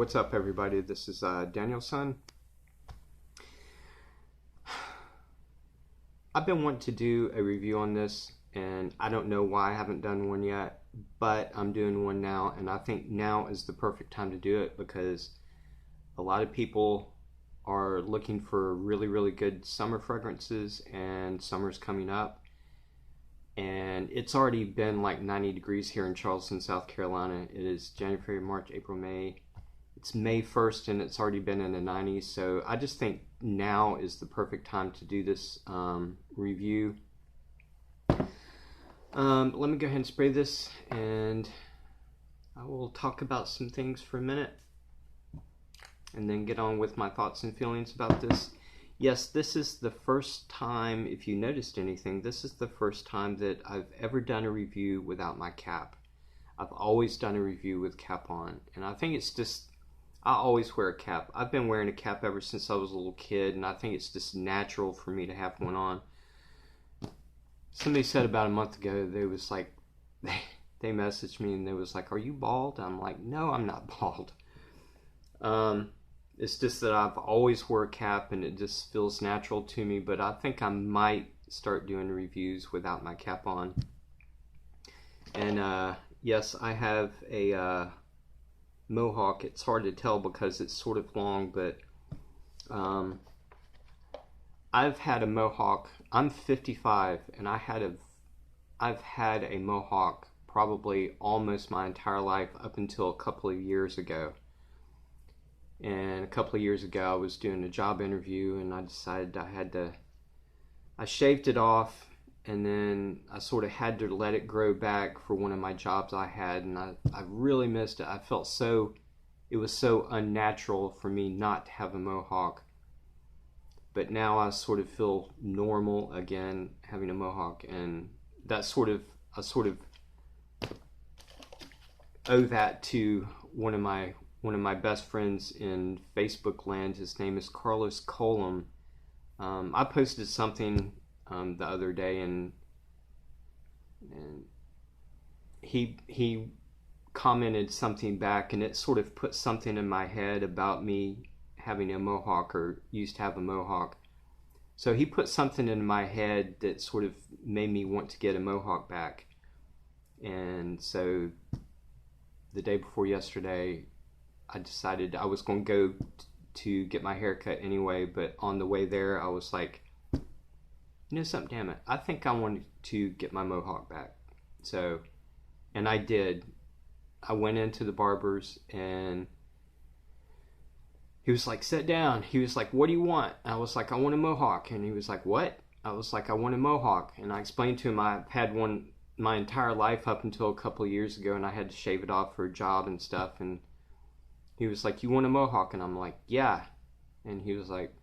what's up everybody? This is Danielson. I've been wanting to do a review on this, and I don't know why I haven't done one yet, but I'm doing one now, and I think now is the perfect time to do it because a lot of people are looking for really good summer fragrances, and summer's coming up, and it's already been like 90 degrees here in Charleston, South Carolina. It is January, March, April, May. It's May 1st and it's already been in the 90s, so I just think now is the perfect time to do this review. Let me go ahead and spray this, and I will talk about some things for a minute and then get on with my thoughts and feelings about this. Yes, this is the first time, if you noticed anything, this is the first time that I've ever done a review without my cap. I've always done a review with cap on, and I think it's just, I always wear a cap. I've been wearing a cap ever since I was a little kid, and I think it's just natural for me to have one on. Somebody said about a month ago, they was like, they messaged me and they was like, "Are you bald?" I'm like, "No, I'm not bald." It's just that I've always wore a cap and it just feels natural to me, but I think I might start doing reviews without my cap on. And yes, I have a mohawk. It's hard to tell because it's sort of long, but I've had a mohawk. I'm 55 and I've had a mohawk probably almost my entire life up until a couple of years ago. And a couple of years ago I was doing a job interview and I decided I shaved it off, and then I sort of had to let it grow back for one of my jobs I had, and I really missed it. I felt it was so unnatural for me not to have a mohawk. But now I sort of feel normal again having a mohawk, and I sort of owe that to one of my best friends in Facebook land. His name is Carlos Colum. I posted something the other day, and he commented something back, and it sort of put something in my head about me having a mohawk, or used to have a mohawk. So he put something in my head that sort of made me want to get a mohawk back. And so the day before yesterday, I decided I was going to go to get my hair cut anyway, but on the way there I was like, you know something, damn it, I think I want to get my mohawk back. So, and I did. I went into the barber's and he was like, "Sit down." He was like, "What do you want?" I was like, "I want a mohawk." And he was like, "What?" I was like, "I want a mohawk." And I explained to him I've had one my entire life up until a couple of years ago, and I had to shave it off for a job and stuff. And he was like, "You want a mohawk?" And I'm like, "Yeah." And he was like,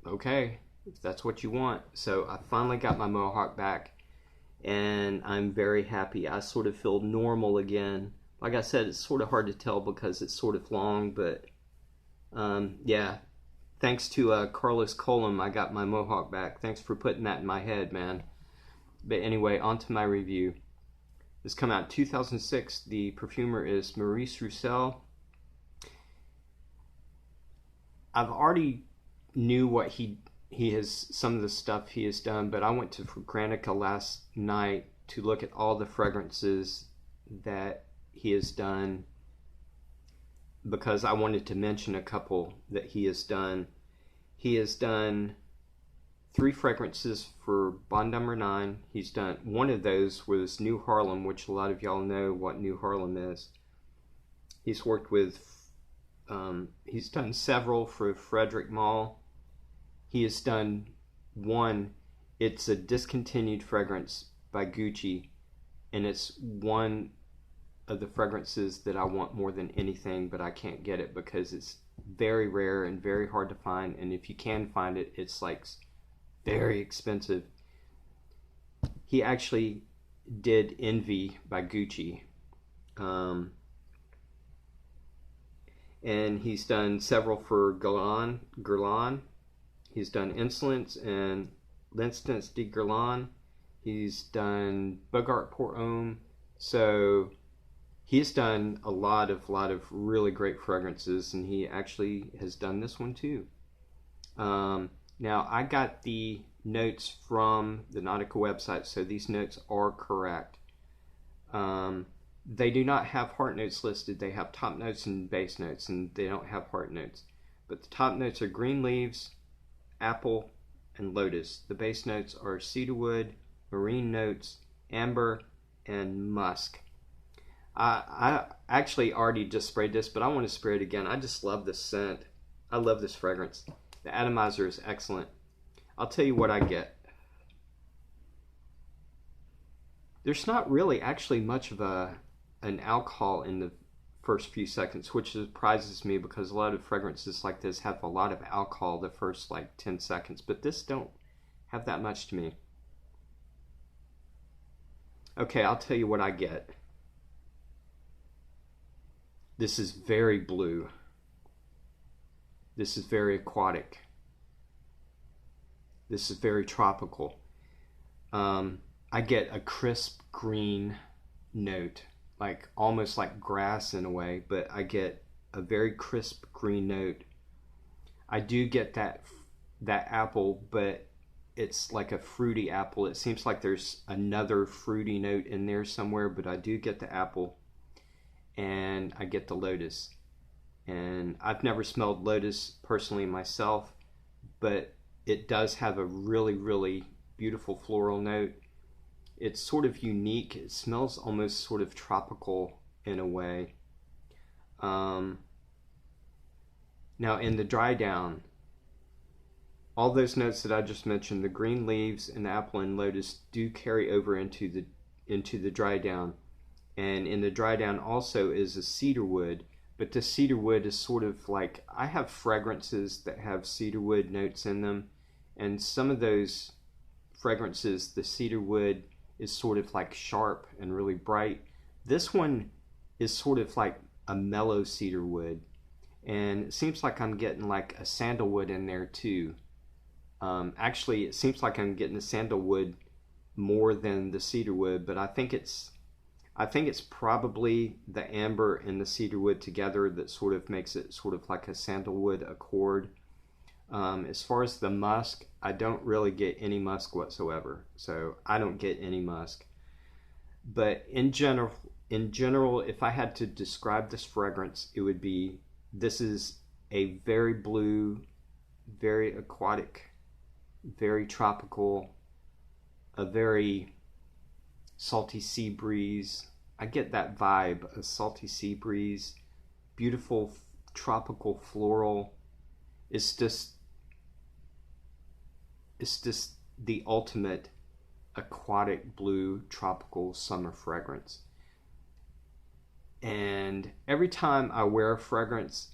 "Okay, if that's what you want." So I finally got my mohawk back, and I'm very happy. I sort of feel normal again. Like I said, it's sort of hard to tell because it's sort of long, but yeah, thanks to Carlos Colum, I got my mohawk back. Thanks for putting that in my head, man. But anyway, on to my review. This came out in 2006. The perfumer is Maurice Roussel. I've already knew what he has, some of the stuff he has done, but I went to Nautica last night to look at all the fragrances that he has done, because I wanted to mention a couple that he has done. He has done 3 fragrances for Bond Number 9. He's done, one of those was New Harlem, which a lot of y'all know what New Harlem is. He's worked with, he's done several for Frederic Malle. He has done one, it's a discontinued fragrance by Gucci, and it's one of the fragrances that I want more than anything, but I can't get it because it's very rare and very hard to find, and if you can find it, it's like very expensive. He actually did Envy by Gucci, and he's done several for Guerlain. He's done Insolence and L'Instance de Guerlain. He's done Bogart Pour Homme. So He's done a lot of really great fragrances, and he actually has done this one too. Now, I got the notes from the Nautica website, so these notes are correct. They do not have heart notes listed. They have top notes and base notes, and they don't have heart notes. But the top notes are green leaves, apple, and lotus. The base notes are cedarwood, marine notes, amber, and musk. I actually already just sprayed this, but I want to spray it again. I just love this scent. I love this fragrance. The atomizer is excellent. I'll tell you what I get. There's not really actually much of an alcohol in the first few seconds, which surprises me because a lot of fragrances like this have a lot of alcohol the first like 10 seconds, but this don't have that much to me. Okay, I'll tell you what I get. This is very blue. This is very aquatic. This is very tropical. I get a crisp green note, like almost like grass in a way, but I get a very crisp green note. I do get that apple, but it's like a fruity apple. It seems like there's another fruity note in there somewhere, but I do get the apple, and I get the lotus. And I've never smelled lotus personally myself, but it does have a really, really beautiful floral note. It's sort of unique. It smells almost sort of tropical in a way. Now in the dry down, all those notes that I just mentioned, the green leaves and the apple and lotus, do carry over into the dry down. And in the dry down also is a cedarwood, but the cedarwood is sort of like, I have fragrances that have cedarwood notes in them, and some of those fragrances, the cedarwood is sort of like sharp and really bright. This one is sort of like a mellow cedarwood, and it seems like I'm getting like a sandalwood in there too. Actually, it seems like I'm getting the sandalwood more than the cedarwood, but I think it's probably the amber and the cedarwood together that sort of makes it sort of like a sandalwood accord. As far as the musk, I don't really get any musk whatsoever, so I don't get any musk. But in general, if I had to describe this fragrance, it would be, this is a very blue, very aquatic, very tropical, a very salty sea breeze. I get that vibe, a salty sea breeze, beautiful tropical floral. It's just the ultimate aquatic blue tropical summer fragrance. And every time I wear a fragrance,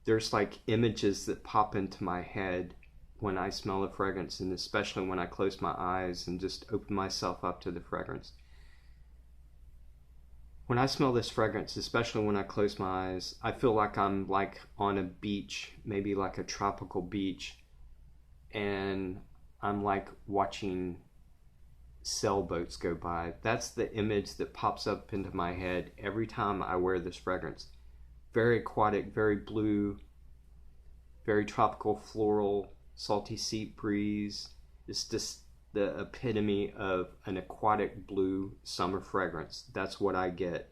there's like images that pop into my head when I smell a fragrance, and especially when I close my eyes and just open myself up to the fragrance. When I smell this fragrance, especially when I close my eyes, I feel like I'm like on a beach, maybe like a tropical beach, and I'm like watching sailboats go by. That's the image that pops up into my head every time I wear this fragrance. Very aquatic, very blue, very tropical floral, salty sea breeze. It's just the epitome of an aquatic blue summer fragrance. That's what I get.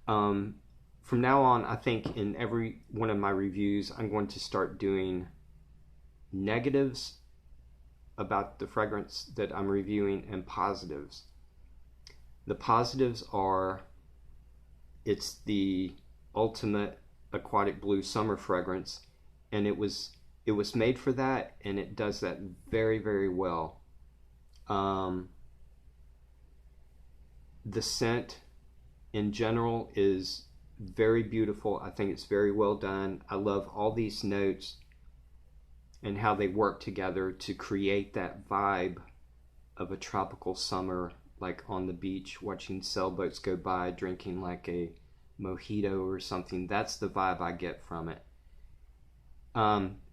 From now on, I think in every one of my reviews, I'm going to start doing negatives about the fragrance that I'm reviewing and positives. The positives are, it's the ultimate aquatic blue summer fragrance, and it was made for that, and it does that very, very well. The scent in general is very beautiful. I think it's very well done. I love all these notes and how they work together to create that vibe of a tropical summer, like on the beach, watching sailboats go by, drinking like a mojito or something. That's the vibe I get from it.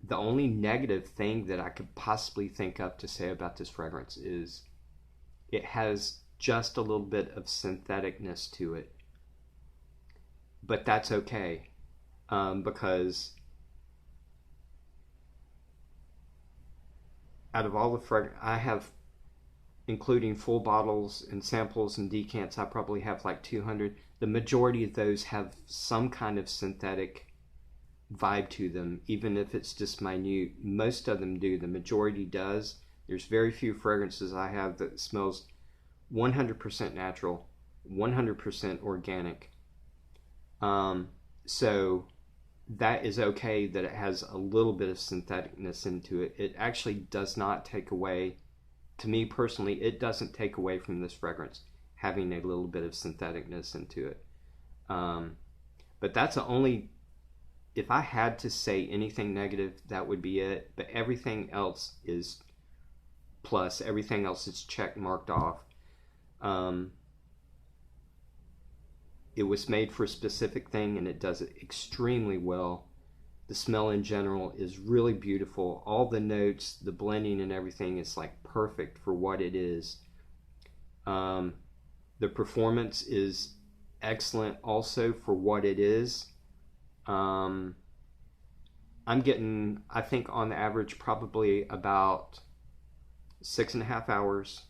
The only negative thing that I could possibly think of to say about this fragrance is it has just a little bit of syntheticness to it. but that's okay, because out of all the fragrance I have, including full bottles and samples and decants, I probably have like 200. The majority of those have some kind of synthetic vibe to them, even if it's just minute. Most of them do. The majority does. There's very few fragrances I have that smells 100% natural, 100% organic. So that is okay that it has a little bit of syntheticness into it. It actually does not take away, to me personally, it doesn't take away from this fragrance having a little bit of syntheticness into it. But that's the only, if I had to say anything negative, that would be it. But everything else is plus. Everything else is check marked off. It was made for a specific thing, and it does it extremely well. The smell in general is really beautiful. All the notes, the blending and everything is like perfect for what it is. The performance is excellent also for what it is. I'm getting, I think on the average, probably about 6.5 hours,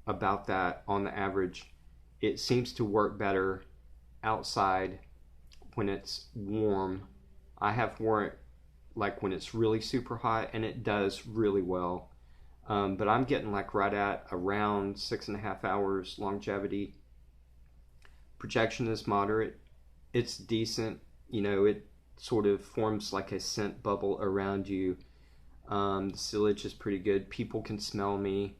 about that on the average. It seems to work better outside when it's warm. I have worn it like when it's really super hot, and it does really well. But I'm getting like right at around 6.5 hours longevity. Projection is moderate. It's decent. You know, it sort of forms like a scent bubble around you. The sillage is pretty good. People can smell me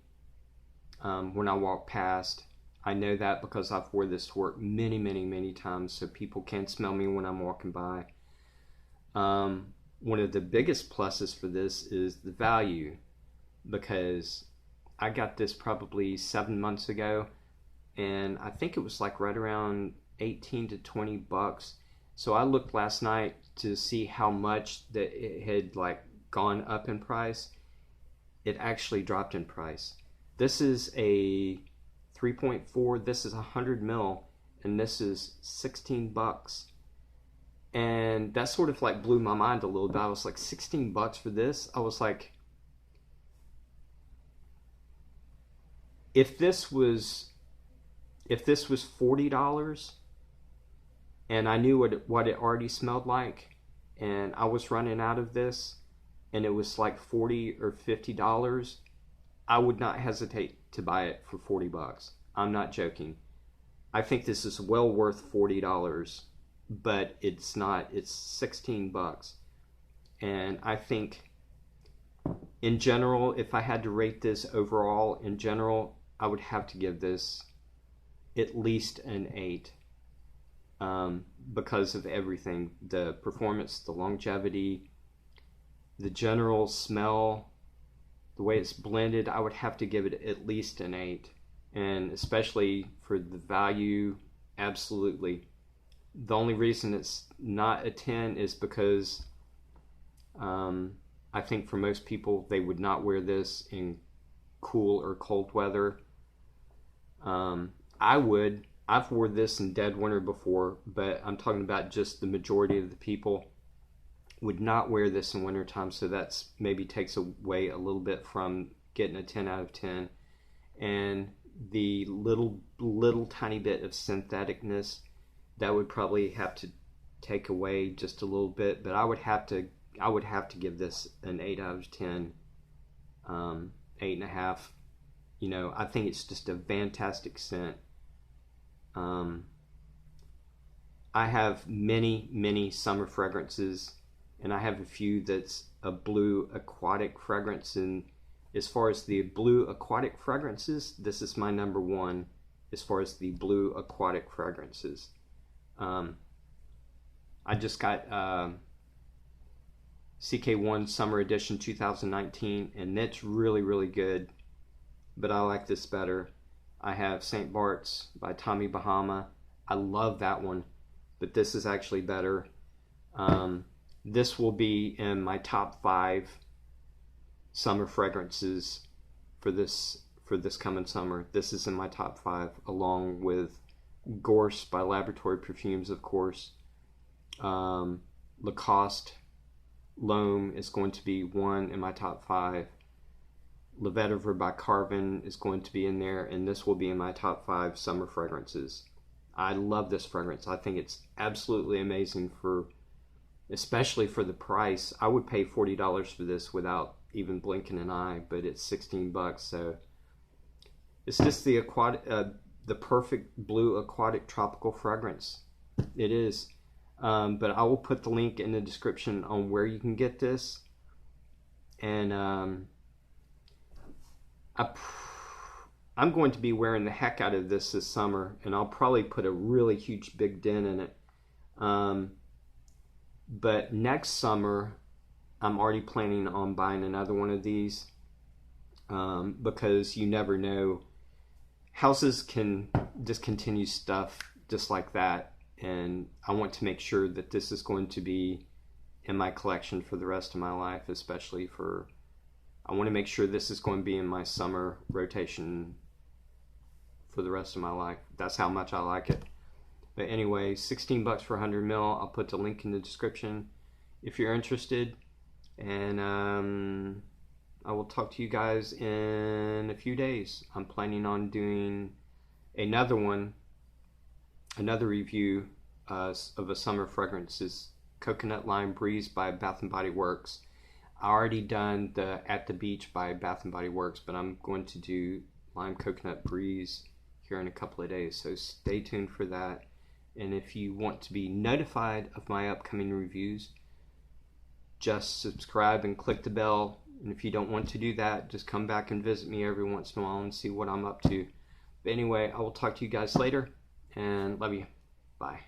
when I walk past. I know that because I've wore this to work many, many, many times, so people can smell me when I'm walking by. One of the biggest pluses for this is the value, because I got this probably 7 months ago, and I think it was like right around 18 to 20 bucks. So I looked last night to see how much that it had like gone up in price. It actually dropped in price. This is a 3.4, this is 100 mil, and this is 16 bucks. And that sort of like blew my mind a little bit. I was like, 16 bucks for this? I was like, if this was $40 and I knew what it already smelled like, and I was running out of this and it was like $40 or $50, I would not hesitate to buy it for 40 bucks. I'm not joking. I think this is well worth $40, but it's not. It's 16 bucks. And I think in general, if I had to rate this overall in general, I would have to give this at least an 8, because of everything. The performance, the longevity, the general smell, the way it's blended. I would have to give it at least an 8. And especially for the value, absolutely. The only reason it's not a 10 is because I think for most people, they would not wear this in cool or cold weather. I would. I've worn this in dead winter before, but I'm talking about just the majority of the people would not wear this in wintertime, so that's maybe takes away a little bit from getting a 10 out of 10. And the little tiny bit of syntheticness, that would probably have to take away just a little bit, but I would have to give this an 8 out of 10, 8.5. You know, I think it's just a fantastic scent. I have many summer fragrances, and I have a few that's a blue aquatic fragrance, and as far as the blue aquatic fragrances, this is my number one as far as the blue aquatic fragrances. I just got CK1 Summer Edition 2019, and that's really good, but I like this better. I have St. Bart's by Tommy Bahama. I love that one, but this is actually better. This will be in my top 5 summer fragrances for this coming summer. This is in my top 5, along with Gorse by Laboratory Perfumes, of course. Lacoste L'Homme is going to be one in my top 5. Le Vetiver by Carvin is going to be in there, and this will be in my top 5 summer fragrances. I love this fragrance. I think it's absolutely amazing, especially for the price. I would pay $40 for this without even blinking an eye, but it's $16, so it's just the perfect blue aquatic tropical fragrance. It is. But I will put the link in the description on where you can get this, and I'm going to be wearing the heck out of this summer, and I'll probably put a really huge big dent in it. But next summer, I'm already planning on buying another one of these, because you never know. Houses can discontinue stuff just like that, and I want to make sure that this is going to be in my collection for the rest of my life, especially I want to make sure this is going to be in my summer rotation for the rest of my life. That's how much I like it. But anyway, $16 for 100 ml. I'll put the link in the description if you're interested. And I will talk to you guys in a few days. I'm planning on doing another review of a summer fragrance. Is Coconut Lime Breeze by Bath & Body Works. I already done the At the Beach by Bath & Body Works, but I'm going to do Lime Coconut Breeze here in a couple of days, so stay tuned for that. And if you want to be notified of my upcoming reviews, just subscribe and click the bell. And if you don't want to do that, just come back and visit me every once in a while and see what I'm up to. But anyway, I will talk to you guys later, and love you. Bye.